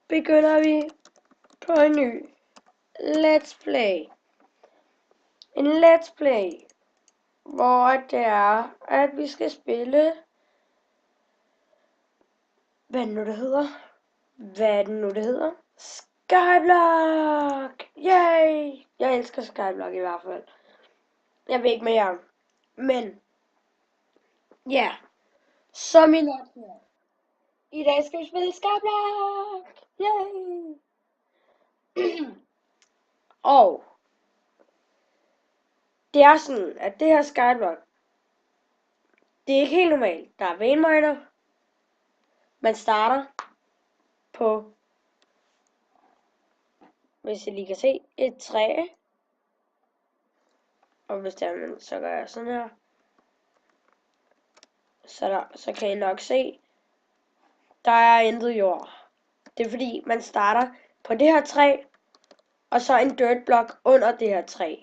begynder vi på en ny Let's Play. En Let's Play, hvor det er, at vi skal spille... Hvad er det nu, det hedder? Skyblock! Yay! Jeg elsker Skyblock i hvert fald. Jeg ved ikke mere. Men, ja. Som I nok hører. I dag skal vi spille Skyblock! Yay! Og det er sådan, at det her Skyblock, det er ikke helt normalt. Der er vein-miner. Man starter på, hvis I lige kan se, et træ. Og hvis det er, så gør jeg sådan her. Så kan I nok se, der er intet jord. Det er fordi, man starter på det her træ, og så en dirt block under det her træ.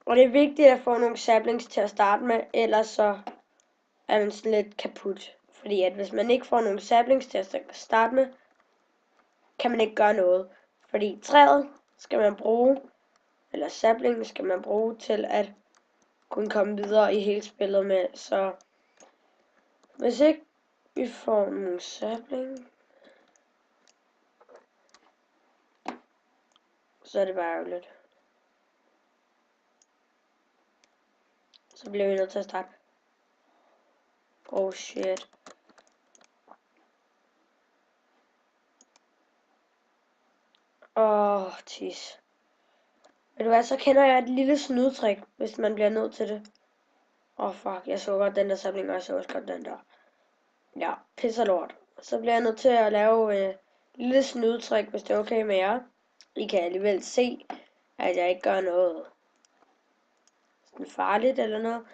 Og det er vigtigt at få nogle saplings til at starte med, ellers så er man sådan lidt kaput. Fordi at hvis man ikke får nogle saplings til at starte med, kan man ikke gøre noget. Fordi træet skal man bruge, eller saplingen skal man bruge til at kunne komme videre i hele spillet med. Så hvis ikke vi får nogle sapling, så er det bare ærgerligt. Så bliver vi nødt til at starte. Oh shit. Tis. Ved du hvad, så kender jeg et lille snydetrik, hvis man bliver nødt til det. Fuck, jeg så godt den der samling, og jeg så også godt den der. Ja, pisser lort. Så bliver jeg nødt til at lave et lille snydetrik, hvis det er okay med jer. I kan alligevel se, at jeg ikke gør noget sådan farligt eller noget.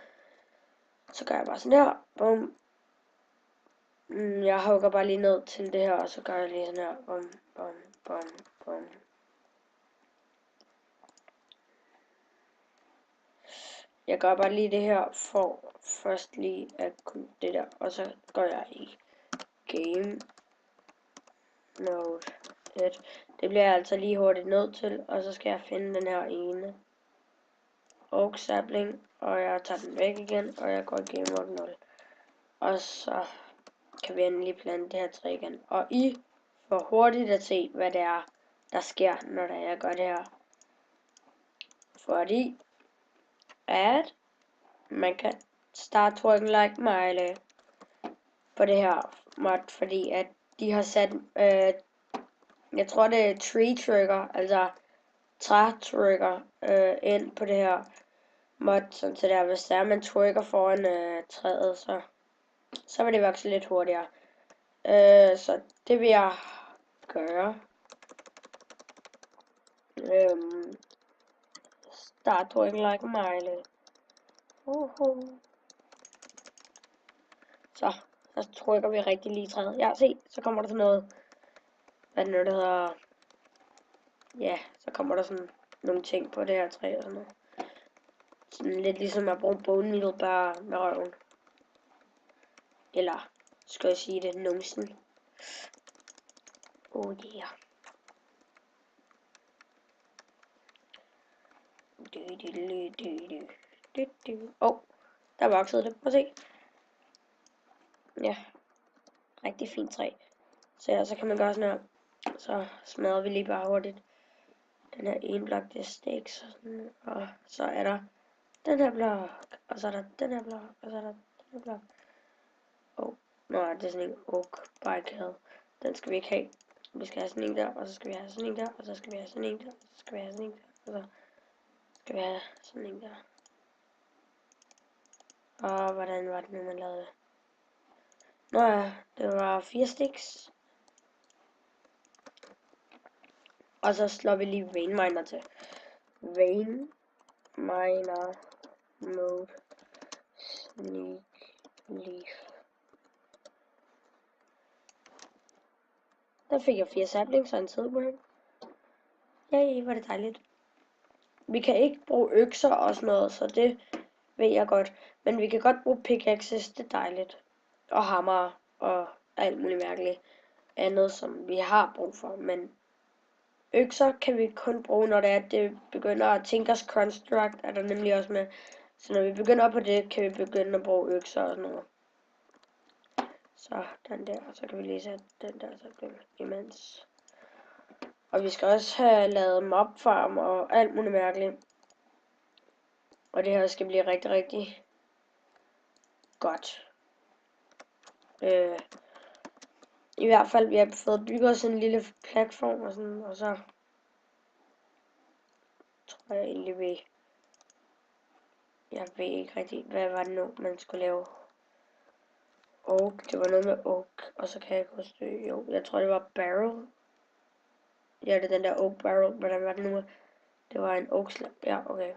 Så gør jeg bare sådan her. Bum. Jeg hugger bare lige ned til det her, og så gør jeg lige sådan her. Bum, bum, bum, bum. Jeg gør bare lige det her for først lige at kunne det der, og så går jeg i game mode 1. Det bliver jeg altså lige hurtigt nødt til, og så skal jeg finde den her ene oak sapling, og jeg tager den væk igen, og jeg går i game mode 0. Og så kan vi endelig plante det her træ igen. Og I får hurtigt at se, hvad det er, der sker, når jeg gør det her. Fordi at man kan start twerking like Miley på det her mod, fordi at de har sat, jeg tror det er tree trigger, altså træ trigger, ind på det her mod, sådan så der, hvis der man twerker foran træet, så vil det vokse lidt hurtigere. Så det vil jeg gøre. Start twerking like Miley. Så trykker vi rigtig lige i træet. Ja, se, så kommer der sådan noget, hvad det nu, det hedder, ja, så kommer der sådan nogle ting på det her træ og sådan noget. Sådan lidt ligesom at bruge bone meal bare med røven. Eller, skal jeg sige det, numsen. Oh yeah. Der voksede det, prøv at se. Ja, rigtig fint træ. Så kan man gøre sådan her. Så smadrer vi lige bare hurtigt den her ene blok, det sticks og sådan, og så er der den her blok, og så er der den her blok, og så er der den her blok. Det er sådan en oak barricade. Den skal vi ikke have. Vi skal have sådan en der, og så skal vi have sådan en der, og så skal vi have sådan en der, og så skal vi have sådan en der, og så skal vi have sådan en der. Og hvordan var det nu, man lavede det? Det var 4 sticks. Og så slår vi lige vein miner til. Vein miner mode sneak leaf. Der fik jeg 4 saplings og en sideburn. Yay, var det dejligt. Vi kan ikke bruge økser og sådan noget, så det ved jeg godt. Men vi kan godt bruge pickaxes, det er dejligt. Og hammer og alt muligt mærkeligt. andet, som vi har brug for, men økser kan vi kun bruge, når det begynder at Tinkers Construct, er der nemlig også med. Så når vi begynder på det, kan vi begynde at bruge økser og sådan noget. Så den der, så kan vi lige sætte den der, så bliver imens. Og vi skal også have lavet mobfarm og alt muligt mærkeligt. Og det her skal blive rigtig, rigtig godt. I hvert fald, vi har fået bygget os en lille platform og sådan, og så tror jeg egentlig, jeg ved ikke rigtig, hvad var det nu, man skulle lave. Oak, det var noget med oak, og så kan jeg ikke huske det. Jo, jeg tror det var barrel. Ja, det er den der oak barrel, hvordan var det nu? Det var en oak slab, ja, okay.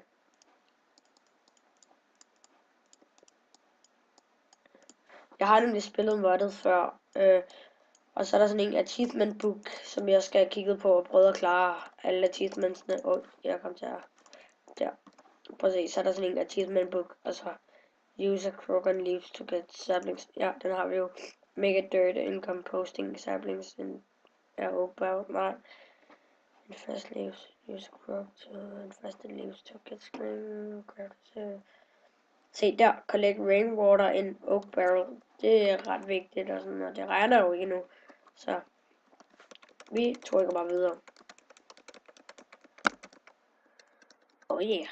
Jeg har nemlig spillet moddet før, og så er der sådan en achievement book, som jeg skal have kigget på og prøve at klare alle achievementsene. Jeg kom til at... Der. Prøv at se, så er der sådan en achievement book, og så use a crook and leaves to get saplings. Ja, den har vi jo. Make a dirt in composting saplings in oak barrel. Nej. Infest leaves. Use a crook to infest the leaves to get screen. Se der, collect rainwater in oak barrel. Det er ret vigtigt, og sådan, og det regner jo ikke nu. Så vi trykker bare videre. Oh yeah.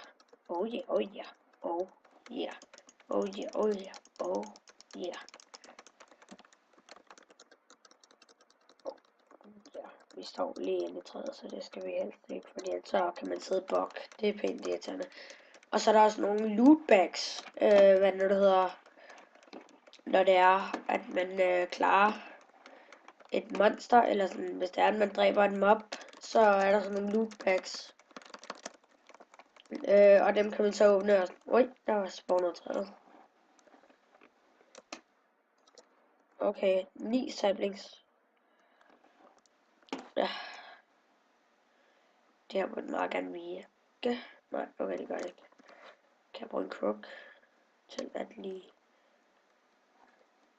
Oh yeah, oh yeah. Oh yeah. Oh yeah, oh yeah. Oh yeah. Ja, vi står lige inde i træet, så det skal vi helst ikke, fordi så kan man sidde bok. Det er pænt irriterende. Og så er der også nogle lootbags, hvad det hedder, når det er, at man klarer et monster, eller sådan, hvis det er, at man dræber en mob, så er der sådan nogle lootbags. Og dem kan man så åbne, og ui, der var spawnet træet. Okay, 9 saplings. Ja. Det her må den meget gerne virke. Nej, okay, det gør det ikke. Kan jeg bruge en crook til at lige...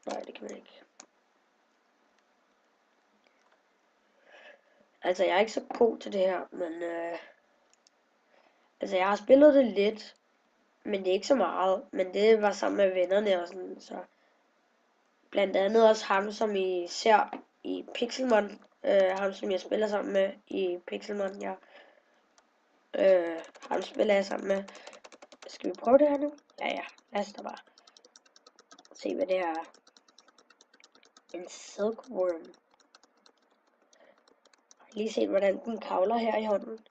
Nej, det kan man ikke. Altså, jeg er ikke så god til det her, men... altså, jeg har spillet det lidt, men det er ikke så meget. Men det var sammen med vennerne og sådan, så... Blandt andet også ham, som I ser i Pixelmon. Ham, som jeg spiller sammen med i Pixelmon, ja. Ham spiller jeg sammen med. Skal vi prøve det her nu? Ja, lad os da bare se, hvad det her er. En silkworm. Lige se, hvordan den kavler her i hånden.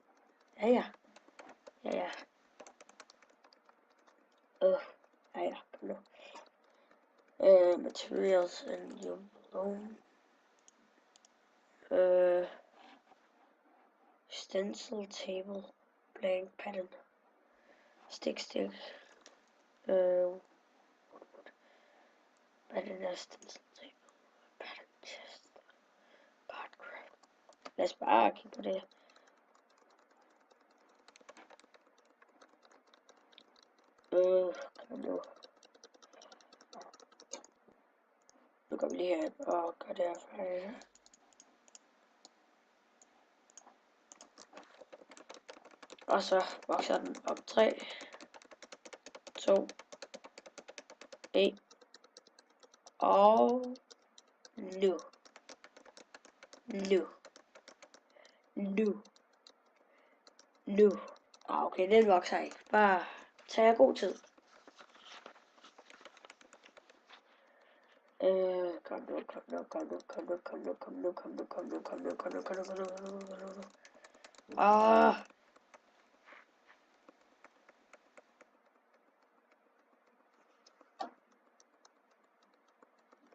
Ja. Ja. Kom nu. Materials and your blown. Stencil table. Blank pattern. Stick. Pattern stencil table. Pattern chest. Craft. Lad os bare kigge på det. Kom nu. Nu går vi lige her og gør det her færdigt. Og så vokser den op 3, 2, 1. Og nu. Okay, den vokser ikke. Bare tag jer god tid. Kom nu.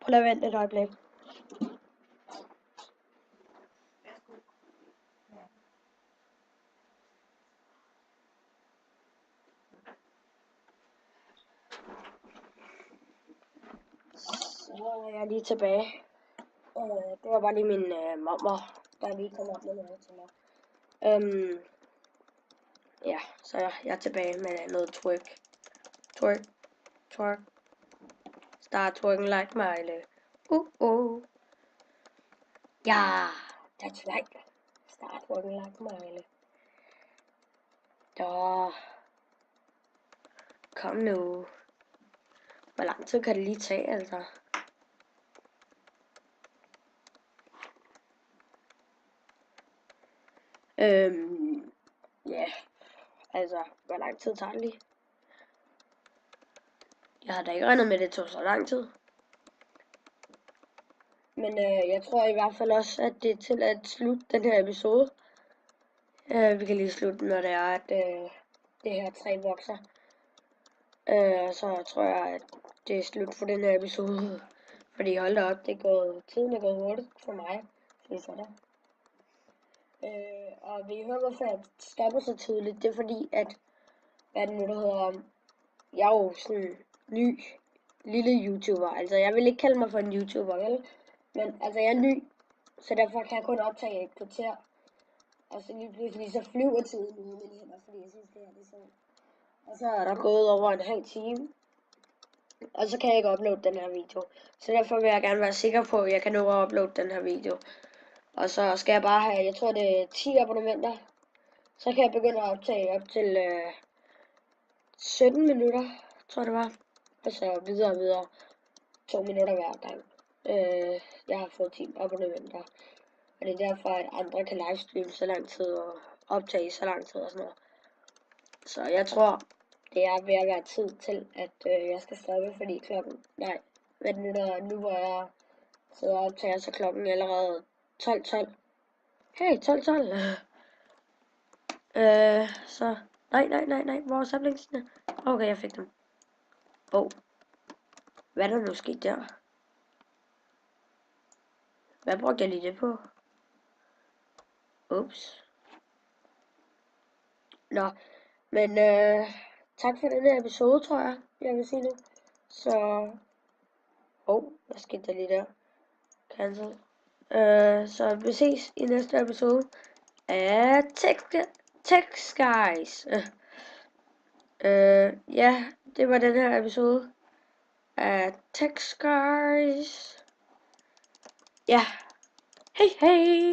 Prøv at vente et øjeblik. Så er jeg lige tilbage. Det var bare lige min mormor, der lige kom op med noget til mig. Ja, så jeg er tilbage med noget twerk. Start twerking like Miley. Ja, that's right. Start working like Miley. Da. Kom nu. Hvor lang tid kan det lige tage, altså? Ja. Altså, hvor lang tid tager det lige? Jeg har da ikke regnet med, at det tog så lang tid. Men jeg tror i hvert fald også, at det er til at slutte den her episode. Vi kan lige slutte, når det er, at det her træ vokser. Så tror jeg, at det er slut for den her episode. Fordi hold da op, tiden er gået hurtigt for mig, synes jeg da. Og vi hører, hvorfor jeg stopper så tidligt. Det er fordi, at, hvad er det nu, der hedder, jeg er jo sådan ny, lille YouTuber. Altså, jeg vil ikke kalde mig for en YouTuber, vel? Men altså, jeg er ny, så derfor kan jeg kun optage et kvarter. Og så lige pludselig, så flyver tiden ud med hænder, fordi jeg synes, det er det sjovt. Og så er der gået over en halv time. Og så kan jeg ikke uploade den her video. Så derfor vil jeg gerne være sikker på, at jeg kan nå at uploade den her video. Og så skal jeg bare have, jeg tror det er 10 abonnementer. Så kan jeg begynde at optage op til 17 minutter, tror jeg det var. Og så videre og videre. 2 minutter hver gang. Jeg har fået 10 abonnementer. Og det er derfor, at andre kan livestreame så lang tid og optage så lang tid og sådan noget. Så jeg tror, det er ved at være tid til, at jeg skal stoppe, fordi nu hvor jeg sidder og optager, så klokken allerede 12:12. Hey, 12:12. Så, nej, hvor er saplingsene? Okay, jeg fik dem. Hvad er der nu sket der? Hvad brugte jeg lige det på? Ups. Nå, men tak for den her episode, tror jeg vil sige nu. Så, hvad skete der lige der? Cancel. Så vi ses i næste episode af Tech Guys. Ja, det var den her episode af Tech Guys. Ja, hej hej!